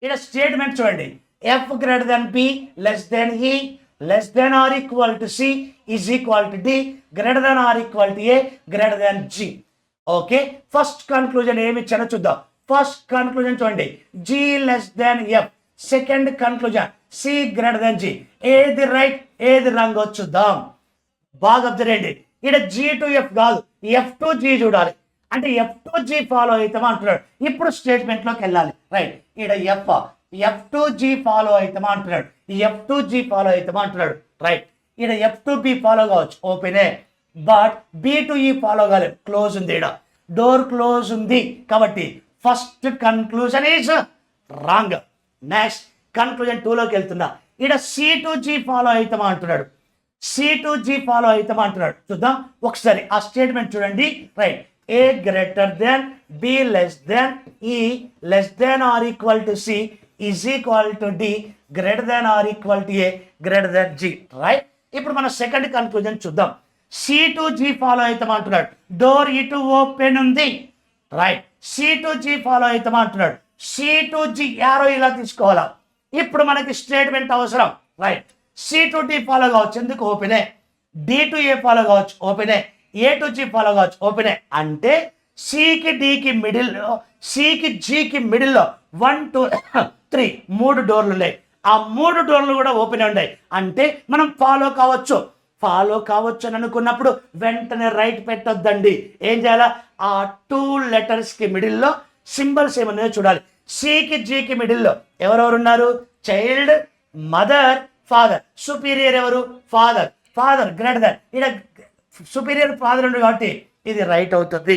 ఇక్కడ స్టేట్మెంట్ చూడండి, F greater than B less than E less than or equal to C is equal to D greater than or equal to A greater than G. Okay, first conclusion ఏమి ఇచ్చానో చూద్దాం. First conclusion చూడండి, G less than F. Second conclusion C greater than G. ఏది right ఏది wrong చూద్దాం. బాగా observe చేయండి, ఇక్కడ జీ టు ఎఫ్ కాదు, ఎఫ్ టు జీ చూడాలి. అంటే ఎఫ్ టు జీ ఫాలో అవుతామా అంటున్నాడు. ఇప్పుడు స్టేట్మెంట్లోకి వెళ్ళాలి. రైట్, ఇక్కడ ఎఫ్ టు జీ ఫాలో అవుతామా అంటున్నాడు. ఎఫ్ టు జీ ఫాలో అవుతామా అంటున్నాడు. రైట్, ఇక్కడ ఎఫ్ టు బి ఫాలో కావచ్చు, ఓపెనే. But B to E follow కాలేదు, క్లోజ్ ఉంది. ఇక్కడ డోర్ క్లోజ్ ఉంది కాబట్టి first conclusion is wrong. Next conclusion 2లోకి వెళ్తున్నా. ఇక్కడ సి టు జీ ఫాలో అవుతామా అంటున్నాడు. సి టు జీ ఫాలో అవుతామా అంటున్నాడు. చూద్దాం ఒకసారి ఆ స్టేట్మెంట్ చూడండి. Right, A greater than B less than E less than or equal to C is equal to D greater than or equal to A greater than G. Right, ఇప్పుడు మన second conclusion చూద్దాం. C to G follow అవుతామా అంటున్నాడు. Door ఇటు open ఉంది. Right, C to G follow అవుతామా అంటున్నాడు. C to G arrow ఇలా తీసుకోవాలా. ఇప్పుడు మనకి స్టేట్మెంట్ అవసరం. Right, C to D follow కావచ్చు, ఎందుకు ఓపెనే. డి టు ఏ ఫాలో కావచ్చు, ఓపెనే. ఏ టు జీ ఫాలో కావచ్చు, ఓపెనే. అంటే సికి డికి మిడిల్లో, సికి జీకి మిడిల్లో 1 2 3 3 డోర్లు ఉన్నాయి. ఆ 3 డోర్లు కూడా ఓపెన్ ఉన్నాయి. అంటే మనం ఫాలో కావచ్చు. ఫాలో కావచ్చు అని అనుకున్నప్పుడు వెంటనే రైట్ పెట్టొద్దండి. ఏం చేయాలా, ఆ 2 లెటర్స్కి మిడిల్లో సింబల్స్ ఏమన్నాయో చూడాలి. సికి జీకి మిడిల్లో ఎవరెవరు ఉన్నారు, చైల్డ్, మదర్, ఫాదర్. సుపీరియర్ ఎవరు, ఫాదర్. ఫాదర్ గ్రేటర్ దెన్, ఇక్కడ సుపీరియర్ ఫాదర్ ఉంది కాబట్టి ఇది రైట్ అవుతుంది.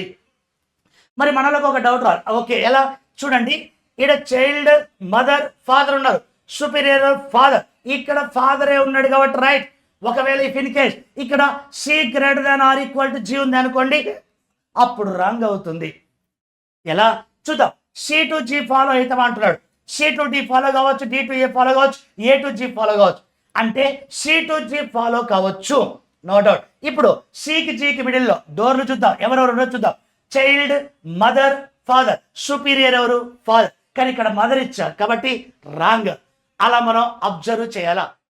మరి మనలోకి ఒక డౌట్ రాదు. ఓకే, ఎలా చూడండి, ఇక్కడ చైల్డ్, మదర్, ఫాదర్ ఉన్నారు. సుపీరియర్ ఫాదర్, ఇక్కడ ఫాదరే ఉన్నాడు కాబట్టి రైట్. ఒకవేళ ఇఫ్ ఇన్ కేస్ ఇక్కడ C greater than or equal to G ఉంది అనుకోండి, అప్పుడు రాంగ్ అవుతుంది. ఎలా చూద్దాం. సి టు జీ ఫాలో అవుతామా అంటున్నాడు. సి టు డి ఫాలో కావచ్చు, డి టు ఏ ఫాలో కావచ్చు, ఏ టు జీ ఫాలో కావచ్చు. అంటే సి టు జీ ఫాలో కావచ్చు, నో డౌట్. ఇప్పుడు సికి జీకి మిడిల్లో డోర్లు చూద్దాం, ఎవరెవరు ఉన్నో చూద్దాం. Child, mother, father. సుపీరియర్ ఎవరు, ఫాదర్. కానీ ఇక్కడ మదర్ ఇచ్చారు కాబట్టి రాంగ్. అలా మనం అబ్జర్వ్ చేయాలా.